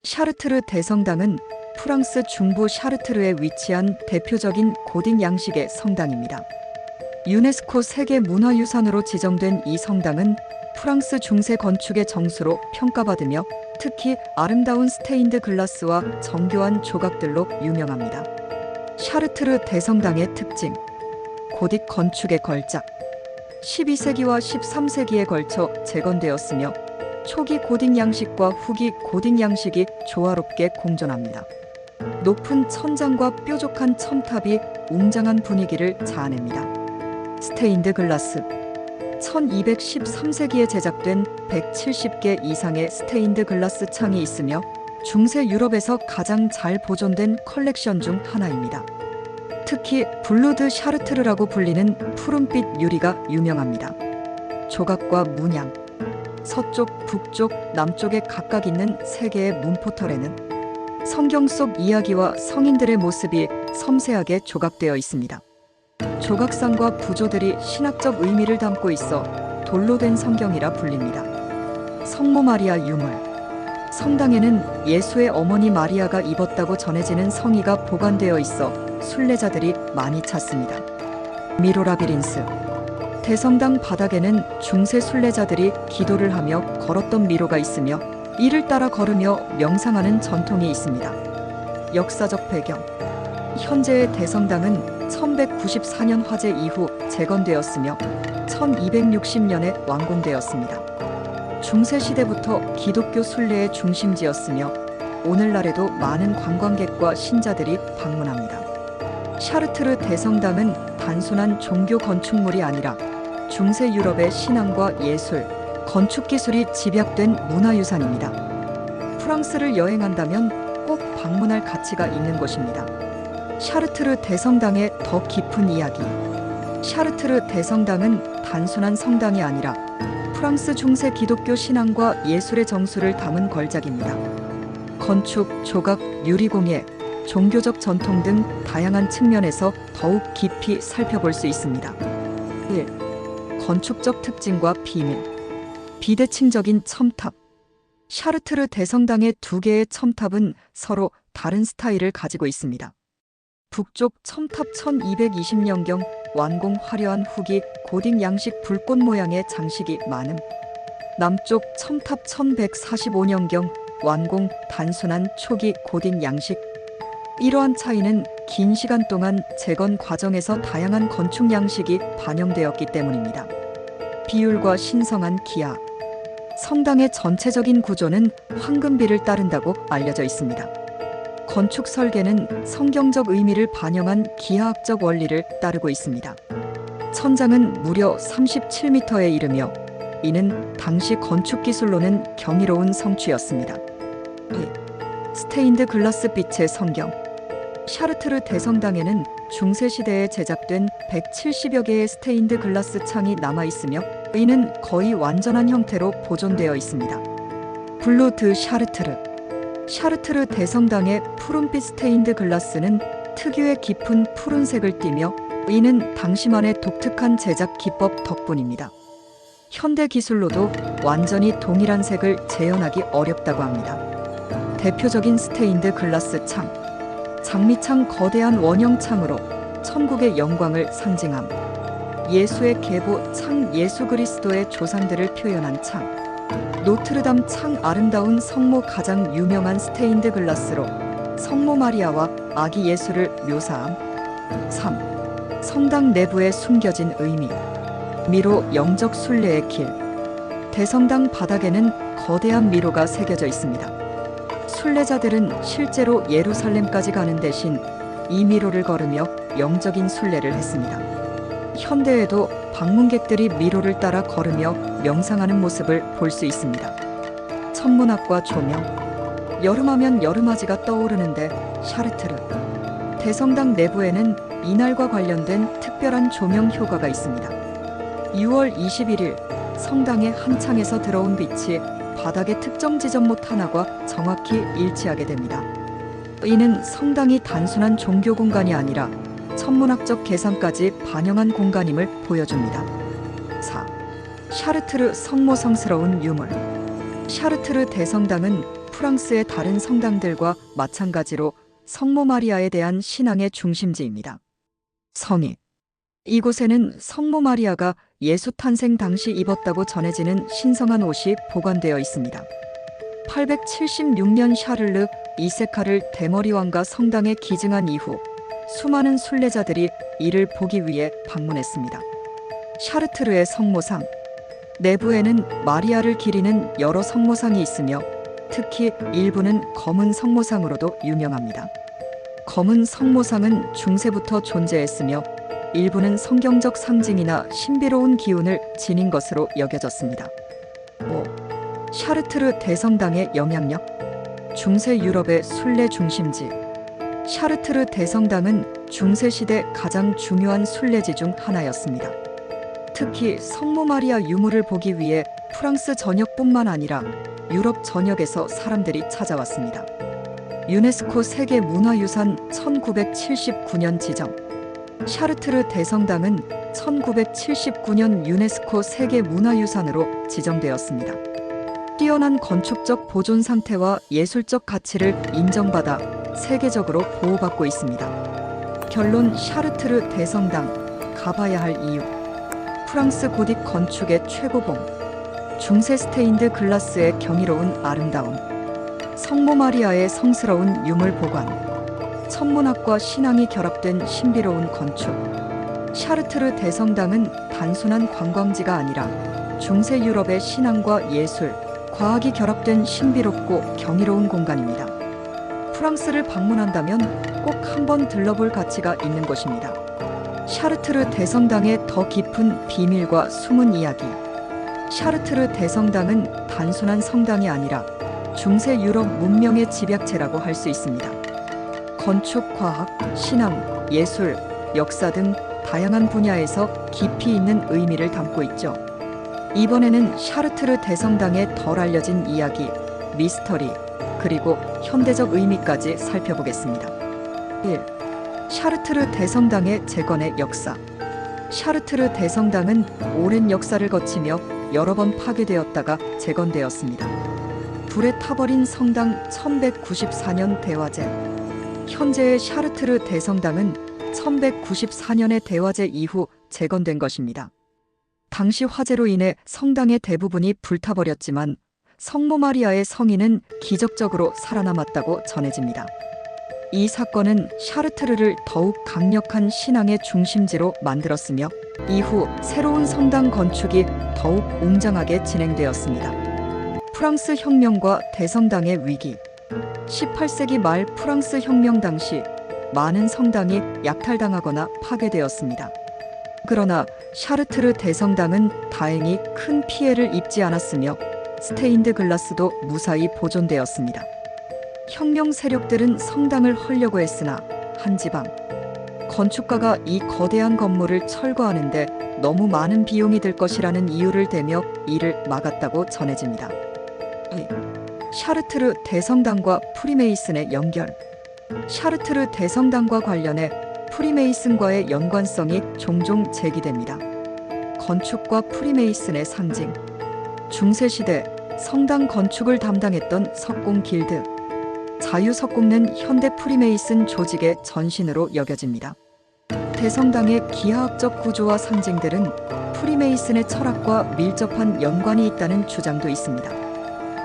샤르트르 대성당은 프랑스 중부 샤르트르에 위치한 대표적인 고딕 양식의 성당입니다. 유네스코 세계문화유산으로 지정된 이 성당은 프랑스 중세 건축의 정수로 평가받으며 특히 아름다운 스테인드 글라스와 정교한 조각들로 유명합니다. 샤르트르 대성당의 특징: 고딕 건축의 걸작. 12세기와 13세기에 걸쳐 재건되었으며 초기 고딕 양식과 후기 고딕 양식이 조화롭게 공존합니다. 높은 천장과 뾰족한 첨탑이 웅장한 분위기를 자아냅니다. 스테인드 글라스. 1213세기에 제작된 170개 이상의 스테인드 글라스 창이 있으며 중세 유럽에서 가장 잘 보존된 컬렉션 중 하나입니다. 특히 블루드 샤르트르라고 불리는 푸른빛 유리가 유명합니다. 조각과 문양. 서쪽, 북쪽, 남쪽에 각각 있는 세 개의 문포털에는 성경 속 이야기와 성인들의 모습이 섬세하게 조각되어 있습니다. 조각상과 부조들이 신학적 의미를 담고 있어 돌로 된 성경이라 불립니다. 성모 마리아 유물. 성당에는 예수의 어머니 마리아가 입었다고 전해지는 성의가 보관되어 있어 순례자들이 많이 찾습니다. 미로 라비린스. 대성당 바닥에는 중세 순례자들이 기도를 하며 걸었던 미로가 있으며 이를 따라 걸으며 명상하는 전통이 있습니다. 역사적 배경. 현재의 대성당은 1194년 화재 이후 재건되었으며 1260년에 완공되었습니다. 중세시대부터 기독교 순례의 중심지였으며 오늘날에도 많은 관광객과 신자들이 방문합니다. 샤르트르 대성당은 단순한 종교 건축물이 아니라 중세 유럽의 신앙과 예술, 건축 기술이 집약된 문화유산입니다. 프랑스를 여행한다면 꼭 방문할 가치가 있는 곳입니다. 샤르트르 대성당의 더 깊은 이야기. 샤르트르 대성당은 단순한 성당이 아니라 프랑스 중세 기독교 신앙과 예술의 정수를 담은 걸작입니다. 건축, 조각, 유리공예, 종교적 전통 등 다양한 측면에서 더욱 깊이 살펴볼 수 있습니다. 1. 건축적 특징과 비밀. 비대칭적인 첨탑. 샤르트르 대성당의 두 개의 첨탑은 서로 다른 스타일을 가지고 있습니다. 북쪽 첨탑 1220년경 완공 화려한 후기 고딕 양식 불꽃 모양의 장식이 많음. 남쪽 첨탑 1145년경 완공 단순한 초기 고딕 양식. 이러한 차이는 긴 시간 동안 재건 과정에서 다양한 건축 양식이 반영되었기 때문입니다. 비율과 신성한 기하. 성당의 전체적인 구조는 황금비를 따른다고 알려져 있습니다. 건축 설계는 성경적 의미를 반영한 기하학적 원리를 따르고 있습니다. 천장은 무려 37m에 이르며 이는 당시 건축 기술로는 경이로운 성취였습니다. 스테인드 글라스 빛의 성경. 샤르트르 대성당에는 중세시대에 제작된 170여 개의 스테인드 글라스 창이 남아있으며 이는 거의 완전한 형태로 보존되어 있습니다. 블루 드 샤르트르. 샤르트르 대성당의 푸른빛 스테인드 글라스는 특유의 깊은 푸른색을 띠며 이는 당시만의 독특한 제작 기법 덕분입니다. 현대 기술로도 완전히 동일한 색을 재현하기 어렵다고 합니다. 대표적인 스테인드 글라스 창. 장미창 거대한 원형 창으로 천국의 영광을 상징함. 예수의 계보 창 예수 그리스도의 조상들을 표현한 창. 노트르담 창 아름다운 성모 가장 유명한 스테인드 글라스로 성모 마리아와 아기 예수를 묘사함. 3. 성당 내부에 숨겨진 의미. 미로 영적 순례의 길. 대성당 바닥에는 거대한 미로가 새겨져 있습니다. 순례자들은 실제로 예루살렘까지 가는 대신 이 미로를 걸으며 영적인 순례를 했습니다. 현대에도 방문객들이 미로를 따라 걸으며 명상하는 모습을 볼 수 있습니다. 천문학과 조명. 여름하면 여름맞이가 떠오르는데 샤르트르 대성당 내부에는 이날과 관련된 특별한 조명 효과가 있습니다. 6월 21일 성당의 한 창에서 들어온 빛이 바닥의 특정 지점못 하나과 정확히 일치하게 됩니다. 이는 성당이 단순한 종교 공간이 아니라 천문학적 계산까지 반영한 공간임을 보여줍니다. 4. 샤르트르 성모성스러운 유물. 샤르트르 대성당은 프랑스의 다른 성당들과 마찬가지로 성모 마리아에 대한 신앙의 중심지입니다. 성이 이곳에는 성모 마리아가 예수 탄생 당시 입었다고 전해지는 신성한 옷이 보관되어 있습니다. 876년 샤를르 이세카를 대머리 왕가 성당에 기증한 이후 수많은 순례자들이 이를 보기 위해 방문했습니다. 샤르트르의 성모상 내부에는 마리아를 기리는 여러 성모상이 있으며 특히 일부는 검은 성모상으로도 유명합니다. 검은 성모상은 중세부터 존재했으며 일부는 성경적 상징이나 신비로운 기운을 지닌 것으로 여겨졌습니다. 5. 샤르트르 대성당의 영향력. 중세 유럽의 순례 중심지. 샤르트르 대성당은 중세시대 가장 중요한 순례지 중 하나였습니다. 특히 성모 마리아 유물을 보기 위해 프랑스 전역뿐만 아니라 유럽 전역에서 사람들이 찾아왔습니다. 유네스코 세계문화유산 1979년 지정. 샤르트르 대성당은 1979년 유네스코 세계문화유산으로 지정되었습니다. 뛰어난 건축적 보존 상태와 예술적 가치를 인정받아 세계적으로 보호받고 있습니다. 결론. 샤르트르 대성당 가봐야 할 이유. 프랑스 고딕 건축의 최고봉. 중세 스테인드 글라스의 경이로운 아름다움. 성모 마리아의 성스러운 유물 보관. 천문학과 신앙이 결합된 신비로운 건축. 샤르트르 대성당은 단순한 관광지가 아니라 중세 유럽의 신앙과 예술, 과학이 결합된 신비롭고 경이로운 공간입니다. 프랑스를 방문한다면 꼭 한번 들러볼 가치가 있는 곳입니다. 샤르트르 대성당의 더 깊은 비밀과 숨은 이야기. 샤르트르 대성당은 단순한 성당이 아니라 중세 유럽 문명의 집약체라고 할 수 있습니다. 건축, 과학, 신앙, 예술, 역사 등 다양한 분야에서 깊이 있는 의미를 담고 있죠. 이번에는 샤르트르 대성당의 덜 알려진 이야기, 미스터리, 그리고 현대적 의미까지 살펴보겠습니다. 1. 샤르트르 대성당의 재건의 역사. 샤르트르 대성당은 오랜 역사를 거치며 여러 번 파괴되었다가 재건되었습니다. 불에 타버린 성당 1194년 대화재. 현재의 샤르트르 대성당은 1194년의 대화재 이후 재건된 것입니다. 당시 화재로 인해 성당의 대부분이 불타버렸지만 성모 마리아의 성인은 기적적으로 살아남았다고 전해집니다. 이 사건은 샤르트르를 더욱 강력한 신앙의 중심지로 만들었으며 이후 새로운 성당 건축이 더욱 웅장하게 진행되었습니다. 프랑스 혁명과 대성당의 위기. 18세기 말 프랑스 혁명 당시 많은 성당이 약탈당하거나 파괴되었습니다. 그러나 샤르트르 대성당은 다행히 큰 피해를 입지 않았으며 스테인드 글라스도 무사히 보존되었습니다. 혁명 세력들은 성당을 헐려고 했으나 한 지방 건축가가 이 거대한 건물을 철거하는데 너무 많은 비용이 들 것이라는 이유를 대며 이를 막았다고 전해집니다. 샤르트르 대성당과 프리메이슨의 연결. 샤르트르 대성당과 관련해 프리메이슨과의 연관성이 종종 제기됩니다. 건축과 프리메이슨의 상징. 중세시대 성당 건축을 담당했던 석공 길드. 자유석공은 현대 프리메이슨 조직의 전신으로 여겨집니다. 대성당의 기하학적 구조와 상징들은 프리메이슨의 철학과 밀접한 연관이 있다는 주장도 있습니다.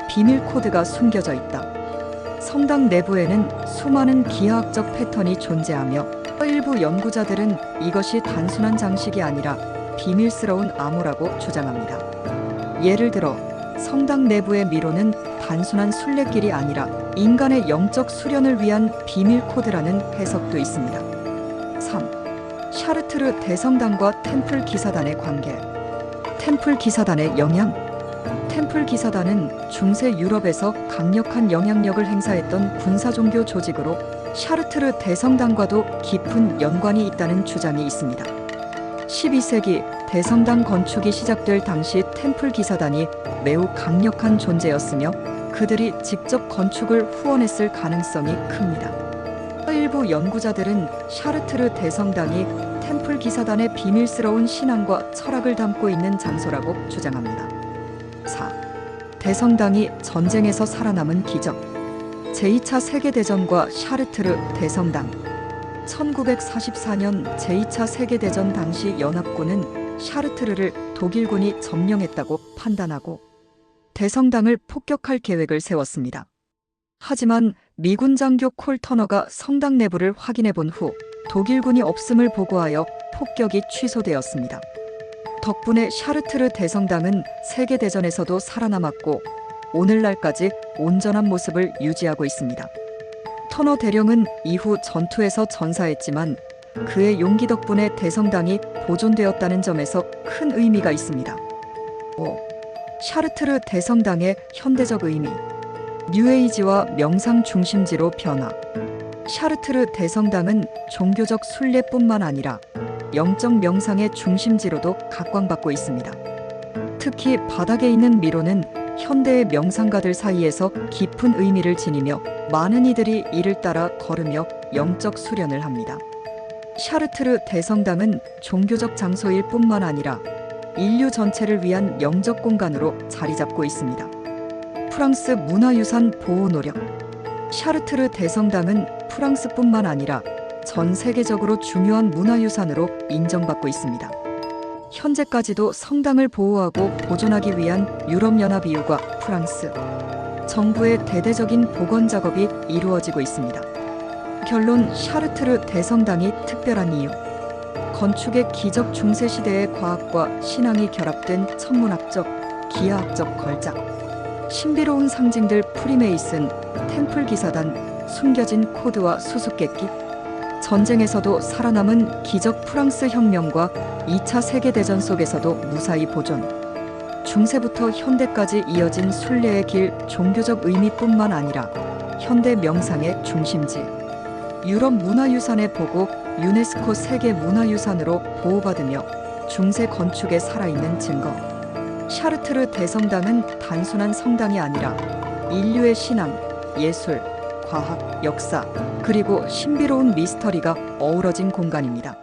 비밀 코드가 숨겨져 있다. 성당 내부에는 수많은 기하학적 패턴이 존재하며 일부 연구자들은 이것이 단순한 장식이 아니라 비밀스러운 암호라고 주장합니다. 예를 들어 성당 내부의 미로는 단순한 순례길이 아니라 인간의 영적 수련을 위한 비밀 코드라는 해석도 있습니다. 3. 샤르트르 대성당과 템플 기사단의 관계. 템플 기사단의 영향. 템플 기사단은 중세 유럽에서 강력한 영향력을 행사했던 군사종교 조직으로 샤르트르 대성당과도 깊은 연관이 있다는 주장이 있습니다. 12세기 대성당 건축이 시작될 당시 템플 기사단이 매우 강력한 존재였으며 그들이 직접 건축을 후원했을 가능성이 큽니다. 일부 연구자들은 샤르트르 대성당이 템플 기사단의 비밀스러운 신앙과 철학을 담고 있는 장소라고 주장합니다. 4. 대성당이 전쟁에서 살아남은 기적. 제2차 세계대전과 샤르트르 대성당. 1944년 제2차 세계대전 당시 연합군은 샤르트르를 독일군이 점령했다고 판단하고 대성당을 폭격할 계획을 세웠습니다. 하지만 미군 장교 콜 터너가 성당 내부를 확인해 본 후 독일군이 없음을 보고하여 폭격이 취소되었습니다. 덕분에 샤르트르 대성당은 세계대전에서도 살아남았고 오늘날까지 온전한 모습을 유지하고 있습니다. 터너 대령은 이후 전투에서 전사했지만 그의 용기 덕분에 대성당이 보존되었다는 점에서 큰 의미가 있습니다. 5. 샤르트르 대성당의 현대적 의미. 뉴에이지와 명상 중심지로 변화. 샤르트르 대성당은 종교적 순례뿐만 아니라 영적 명상의 중심지로도 각광받고 있습니다. 특히 바닥에 있는 미로는 현대의 명상가들 사이에서 깊은 의미를 지니며 많은 이들이 이를 따라 걸으며 영적 수련을 합니다. 샤르트르 대성당은 종교적 장소일 뿐만 아니라 인류 전체를 위한 영적 공간으로 자리 잡고 있습니다. 프랑스 문화유산 보호 노력. 샤르트르 대성당은 프랑스뿐만 아니라 전 세계적으로 중요한 문화유산으로 인정받고 있습니다. 현재까지도 성당을 보호하고 보존하기 위한 유럽연합 EU과 프랑스 정부의 대대적인 복원 작업이 이루어지고 있습니다. 결론. 샤르트르 대성당이 특별한 이유. 건축의 기적. 중세시대의 과학과 신앙이 결합된 천문학적, 기하학적 걸작. 신비로운 상징들. 프리메이슨, 템플 기사단, 숨겨진 코드와 수수께끼. 전쟁에서도 살아남은 기적. 프랑스 혁명과 2차 세계대전 속에서도 무사히 보존. 중세부터 현대까지 이어진 순례의 길. 종교적 의미뿐만 아니라 현대 명상의 중심지. 유럽 문화유산의 보고 유네스코 세계문화유산으로 보호받으며 중세 건축의 살아있는 증거. 샤르트르 대성당은 단순한 성당이 아니라 인류의 신앙, 예술, 과학, 역사, 그리고 신비로운 미스터리가 어우러진 공간입니다.